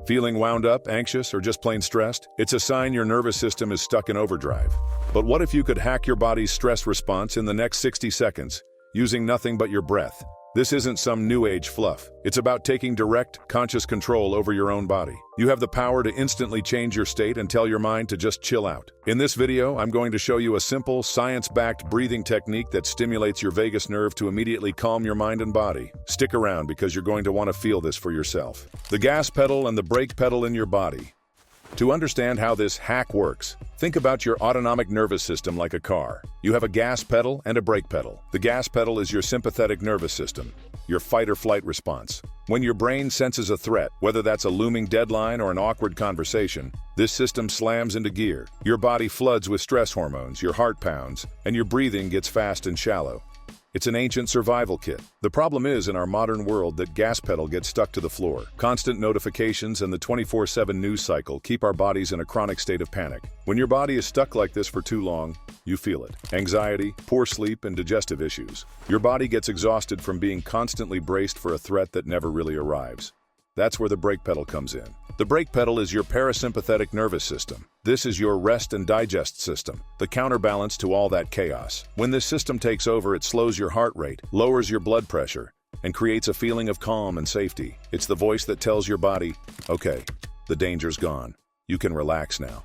Feeling wound up, anxious, or just plain stressed? It's a sign your nervous system is stuck in overdrive. But what if you could hack your body's stress response in the next 60 seconds, using nothing but your breath? This isn't some new age fluff. It's about taking direct, conscious control over your own body. You have the power to instantly change your state and tell your mind to just chill out. In this video, I'm going to show you a simple, science-backed breathing technique that stimulates your vagus nerve to immediately calm your mind and body. Stick around because you're going to want to feel this for yourself. The gas pedal and the brake pedal in your body. To understand how this hack works, think about your autonomic nervous system like a car. You have a gas pedal and a brake pedal. The gas pedal is your sympathetic nervous system, your fight-or-flight response. When your brain senses a threat, whether that's a looming deadline or an awkward conversation, this system slams into gear. Your body floods with stress hormones, your heart pounds, and your breathing gets fast and shallow. It's an ancient survival kit. The problem is, in our modern world, that gas pedal gets stuck to the floor. Constant notifications and the 24/7 news cycle keep our bodies in a chronic state of panic. When your body is stuck like this for too long, you feel it. Anxiety, poor sleep, and digestive issues. Your body gets exhausted from being constantly braced for a threat that never really arrives. That's where the brake pedal comes in. The brake pedal is your parasympathetic nervous system. This is your rest and digest system, the counterbalance to all that chaos. When this system takes over, it slows your heart rate, lowers your blood pressure, and creates a feeling of calm and safety. It's the voice that tells your body, okay, the danger's gone. You can relax now.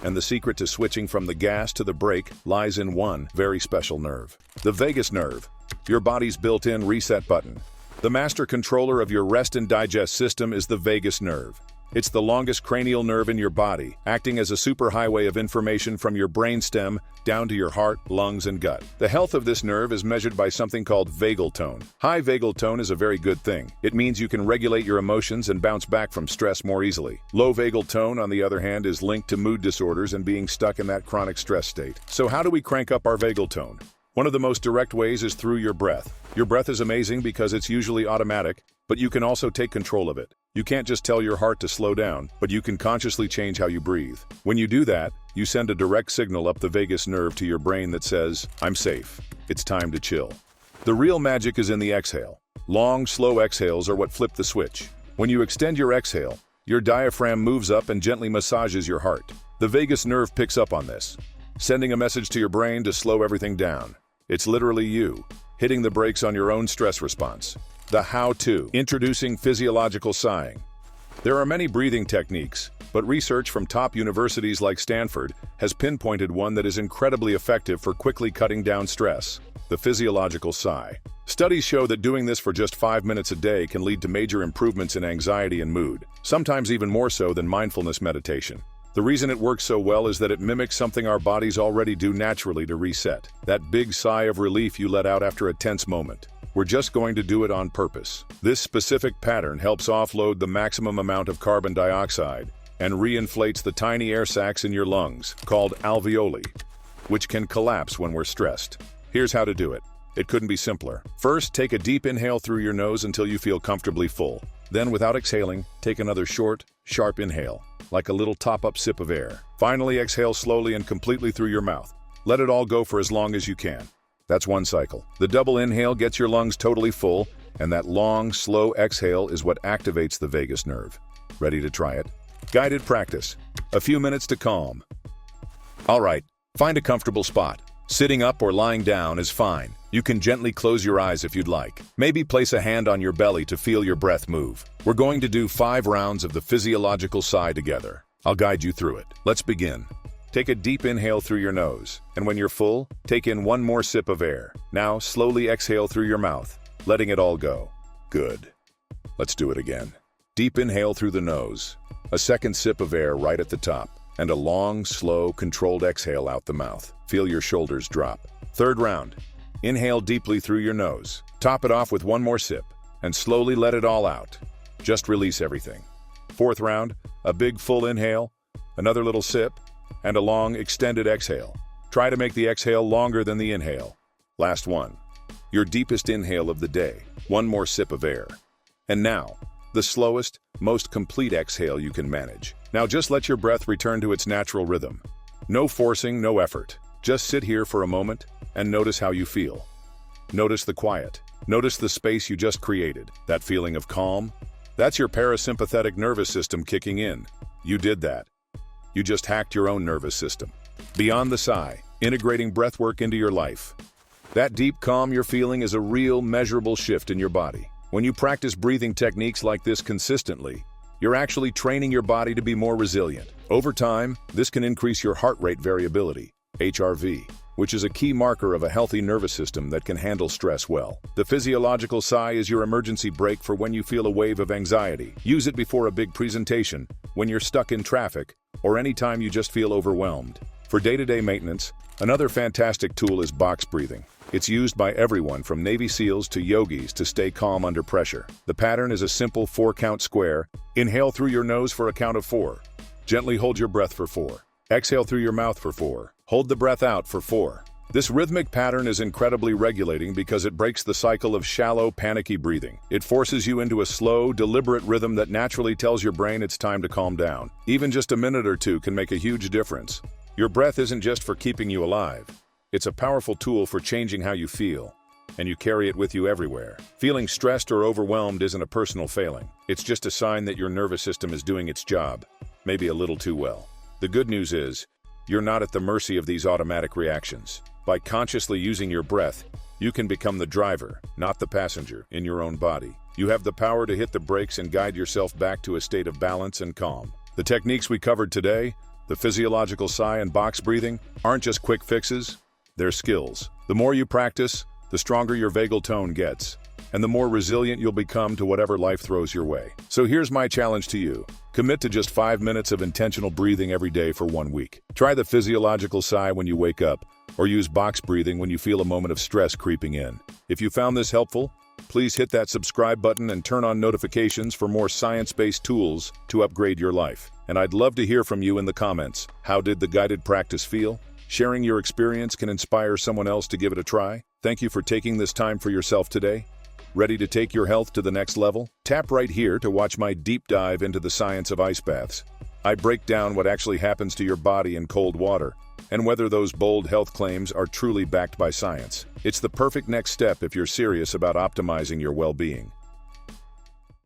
And the secret to switching from the gas to the brake lies in one very special nerve. The vagus nerve, your body's built-in reset button. The master controller of your rest and digest system is the vagus nerve. It's the longest cranial nerve in your body, acting as a superhighway of information from your brainstem down to your heart, lungs, and gut. The health of this nerve is measured by something called vagal tone. High vagal tone is a very good thing. It means you can regulate your emotions and bounce back from stress more easily. Low vagal tone, on the other hand, is linked to mood disorders and being stuck in that chronic stress state. So how do we crank up our vagal tone? One of the most direct ways is through your breath. Your breath is amazing because it's usually automatic, but you can also take control of it. You can't just tell your heart to slow down, but you can consciously change how you breathe. When you do that, you send a direct signal up the vagus nerve to your brain that says, I'm safe. It's time to chill. The real magic is in the exhale. Long, slow exhales are what flip the switch. When you extend your exhale, your diaphragm moves up and gently massages your heart. The vagus nerve picks up on this, sending a message to your brain to slow everything down. It's literally you, hitting the brakes on your own stress response. The how-to. Introducing physiological sighing. There are many breathing techniques, but research from top universities like Stanford has pinpointed one that is incredibly effective for quickly cutting down stress: the physiological sigh. Studies show that doing this for just 5 minutes a day can lead to major improvements in anxiety and mood, sometimes even more so than mindfulness meditation. The reason it works so well is that it mimics something our bodies already do naturally to reset. That big sigh of relief you let out after a tense moment. We're just going to do it on purpose. This specific pattern helps offload the maximum amount of carbon dioxide and reinflates the tiny air sacs in your lungs, called alveoli, which can collapse when we're stressed. Here's how to do it. It couldn't be simpler. First, take a deep inhale through your nose until you feel comfortably full. Then, without exhaling, take another short, sharp inhale, like a little top-up sip of air. Finally, exhale slowly and completely through your mouth. Let it all go for as long as you can. That's one cycle. The double inhale gets your lungs totally full, and that long, slow exhale is what activates the vagus nerve. Ready to try it? Guided practice. A few minutes to calm. All right, find a comfortable spot. Sitting up or lying down is fine. You can gently close your eyes if you'd like. Maybe place a hand on your belly to feel your breath move. We're going to do 5 rounds of the physiological sigh together. I'll guide you through it. Let's begin. Take a deep inhale through your nose, and when you're full, take in one more sip of air. Now, slowly exhale through your mouth, letting it all go. Good. Let's do it again. Deep inhale through the nose, a second sip of air right at the top, and a long, slow, controlled exhale out the mouth. Feel your shoulders drop. Third round. Inhale deeply through your nose. Top it off with one more sip, and slowly let it all out. Just release everything. Fourth round. A big full inhale, another little sip, and a long, extended exhale. Try to make the exhale longer than the inhale. Last one. Your deepest inhale of the day. One more sip of air. And now, the slowest, most complete exhale you can manage. Now just let your breath return to its natural rhythm. No forcing, no effort. Just sit here for a moment and notice how you feel. Notice the quiet. Notice the space you just created. That feeling of calm, That's your parasympathetic nervous system kicking in. You did that. You just hacked your own nervous system. Beyond the sigh, integrating breathwork into your life. That deep calm you're feeling is a real, measurable shift in your body. When you practice breathing techniques like this consistently, you're actually training your body to be more resilient. Over time, this can increase your heart rate variability, HRV, which is a key marker of a healthy nervous system that can handle stress well. The physiological sigh is your emergency brake for when you feel a wave of anxiety. Use it before a big presentation, when you're stuck in traffic, or anytime you just feel overwhelmed. For day-to-day maintenance, another fantastic tool is box breathing. It's used by everyone from Navy SEALs to yogis to stay calm under pressure. The pattern is a simple 4-count square. Inhale through your nose for a count of 4. Gently hold your breath for 4. Exhale through your mouth for 4. Hold the breath out for 4. This rhythmic pattern is incredibly regulating because it breaks the cycle of shallow, panicky breathing. It forces you into a slow, deliberate rhythm that naturally tells your brain it's time to calm down. Even just a minute or two can make a huge difference. Your breath isn't just for keeping you alive. It's a powerful tool for changing how you feel, and you carry it with you everywhere. Feeling stressed or overwhelmed isn't a personal failing. It's just a sign that your nervous system is doing its job, maybe a little too well. The good news is, you're not at the mercy of these automatic reactions. By consciously using your breath, you can become the driver, not the passenger, in your own body. You have the power to hit the brakes and guide yourself back to a state of balance and calm. The techniques we covered today, the physiological sigh and box breathing, aren't just quick fixes. They're skills. The more you practice, the stronger your vagal tone gets, and the more resilient you'll become to whatever life throws your way. So here's my challenge to you. Commit to just 5 minutes of intentional breathing every day for 1 week. Try the physiological sigh when you wake up, or use box breathing when you feel a moment of stress creeping in. If you found this helpful, please hit that subscribe button and turn on notifications for more science-based tools to upgrade your life. And I'd love to hear from you in the comments. How did the guided practice feel? Sharing your experience can inspire someone else to give it a try. Thank you for taking this time for yourself today. Ready to take your health to the next level? Tap right here to watch my deep dive into the science of ice baths. I break down what actually happens to your body in cold water, and whether those bold health claims are truly backed by science. It's the perfect next step if you're serious about optimizing your well-being.